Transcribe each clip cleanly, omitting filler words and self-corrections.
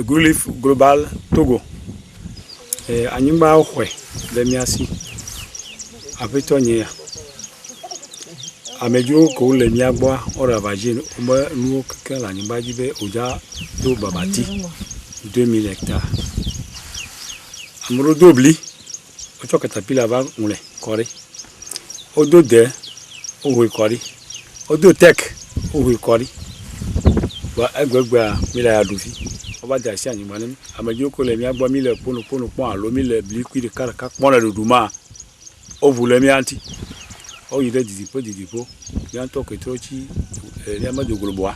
Greenleaf Global Togo. Anyimba ohwe le miasi. Apetonya. Amejo ko le miagboa ora vagine umba nuo kala anyimba jibe oja do babati 2000 hectares. Amro dobli. Ocho katapila va ngule kori. Odo de owe kori. Odo tek owe kori. Wa agbegba mila ya dufi. Oba da si anyimba nem. Amejo ko le miagboa mi le pono pon alo mi le blikui de kara ka pon le duduma. O vule mi anti. O yide didipo bientôt que trochi les de Goloboa.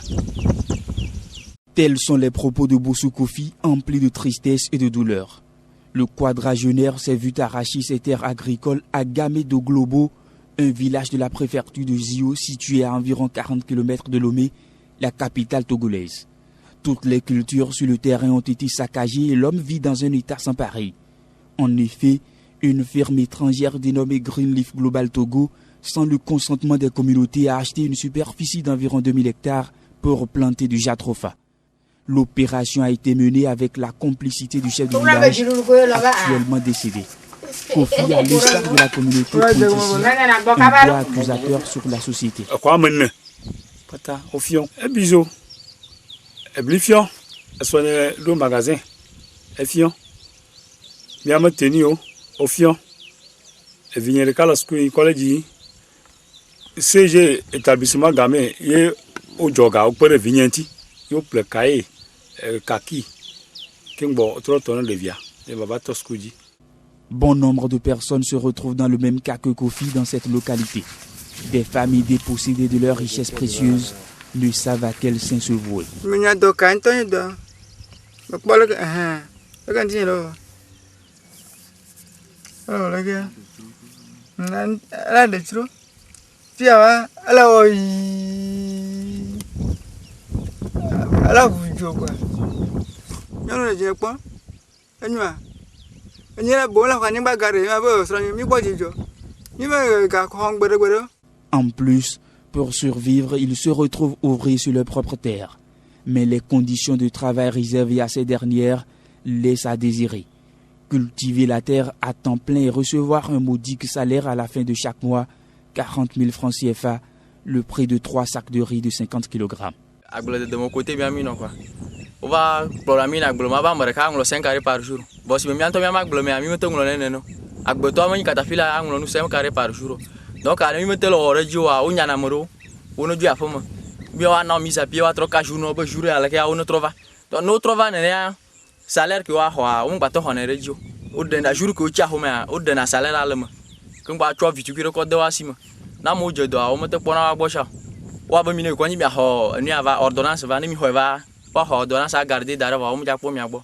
Tels sont les propos de Boussou Kofi, emplis de tristesse et de douleur. Le quadragénaire s'est vu arracher ses terres agricoles à Gamé de Globo, un village de la préfecture de Zio situé à environ 40 km de Lomé, la capitale togolaise. Toutes les cultures sur le terrain ont été saccagées et l'homme vit dans un état sans pareil. En effet, une firme étrangère dénommée Greenleaf Global Togo, sans le consentement des communautés, a acheté une superficie d'environ 2000 hectares pour planter du jatropha. L'opération a été menée avec la complicité du chef du village, actuellement décédé. Kofi, à l'instar de la communauté politique, un poids accusateur sur la société. CG établissement Gamé ye ojoga opere vignenti yo plekaye kaki kimbo trotono de via et baba toskuji. Bon nombre de personnes se retrouvent dans le même cas que Kofi dans cette localité. Des familles dépossédées de leurs richesses précieuses ne savent à quel saint se vouer. En plus, pour survivre, ils se retrouvent ouvrés sur leur propre terre. Mais les conditions de travail réservées à ces dernières laissent à désirer. Cultiver la terre à temps plein et recevoir un modique salaire à la fin de chaque mois, 40 000 francs CFA, le prix de 3 sacs de riz de 50 kg. De mon côté, bien mis, quoi. On va programmer un gloma, on va 5 carrés par jour. Bon, si bientôt, bien mag glomé, à mi mettons le nez. Agbeto, on y catafila, on nous 5 carrés par jour. Donc, à la limite, l'orage, on y a un amoureux, on ne dit à fond. Bien, on a mis à pied, on a 3 jours, on peut jouer à laquelle on ne trouve. Donc, nous trouvons un salaire que on va en région. Au d'un jour que tu as au d'un salaire allemand. Quand tu as vu tu peux de Wassima. Na mo je doa o mete pona wa bosha. Wa ba mine ko ni bia ho ni ava ordonnance va ni mi ho va. Wa ho ordonnance a garder dara wa o mu ja po mi agbo.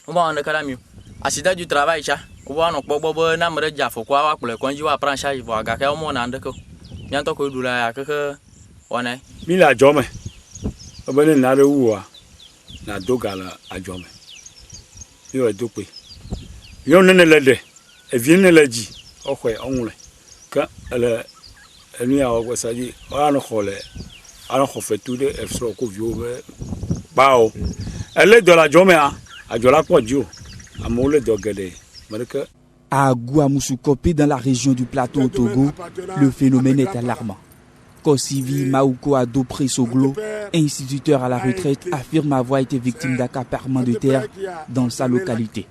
O ba on kala mi. Accident du travail cha. O wa no gbo na mre ja fo kwa wa kule kon ji wa prend charge wa ga ka o mo na ndeko. Nyanto ko dula ya keke wona. Mi la jome. O bene na re wuwa. Na dogala a jome. Yo e dope. Yo nene lede. E vienne le ji. O khwe onule. Ka le nuit à Oguasadi, on a fait tout de Efro Kovio, Bao. Elle est de la Jomea, à Jola Quadio, à Mole d'Ogade. À Gouamoussoukopi, dans la région du plateau au Togo, le phénomène est alarmant. Kosivi Maouko Adopré Soglo, instituteur à la retraite, affirme avoir été victime d'accaparement de terre dans sa localité.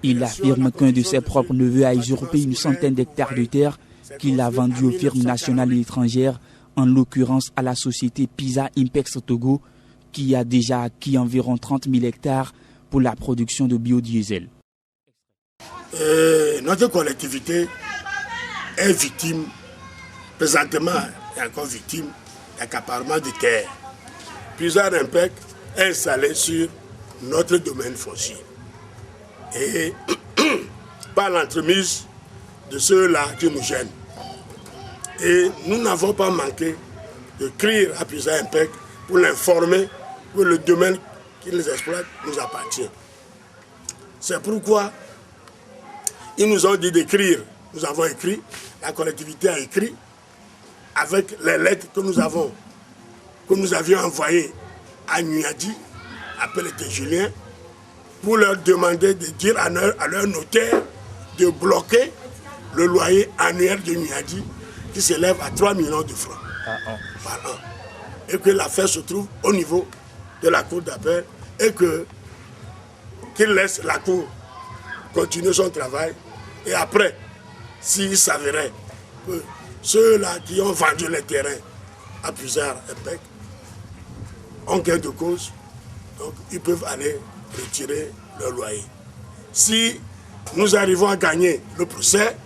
Il affirme qu'un de ses propres neveux a usurpé une centaine d'hectares de terre qu'il a vendu aux firmes nationales et étrangères, en l'occurrence à la société Pisa Impex Togo, qui a déjà acquis environ 30 000 hectares pour la production de biodiesel. Notre collectivité est victime, présentement est encore victime d'accaparement de terre. Pisa Impex est installé sur notre domaine foncier. Et par l'entremise de ceux-là qui nous gênent. Et nous n'avons pas manqué de crier à Pisa Impec pour l'informer que le domaine qu'ils exploitent nous appartient. C'est pourquoi ils nous ont dit d'écrire. Nous avons écrit, la collectivité a écrit, avec les lettres que nous avions envoyées à Nuyadi appelle les Julien, pour leur demander de dire à leur notaire de bloquer le loyer annuel de Miadi qui s'élève à 3 millions de francs par an. Et que l'affaire se trouve au niveau de la cour d'appel et qu'il laisse la cour continuer son travail. Et après, s'il s'avérait que ceux-là qui ont vendu les terrains à plusieurs EPEC ont gain de cause, donc ils peuvent aller retirer leur loyer. Si nous arrivons à gagner le procès,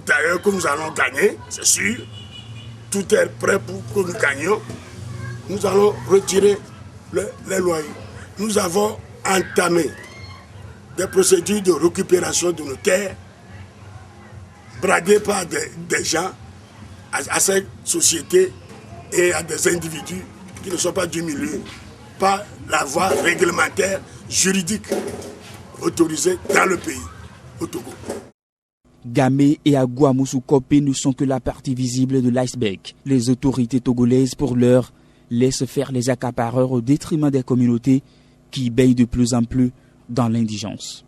d'ailleurs que nous allons gagner, c'est sûr, tout est prêt pour que nous gagnions, nous allons retirer les loyers. Nous avons entamé des procédures de récupération de nos terres bradées par des gens à ces sociétés et à des individus qui ne sont pas du milieu, par la voie réglementaire, juridique, autorisée dans le pays, au Togo. Gamé et Agouamoussou-Kopé ne sont que la partie visible de l'iceberg. Les autorités togolaises, pour l'heure, laissent faire les accapareurs au détriment des communautés qui baignent de plus en plus dans l'indigence.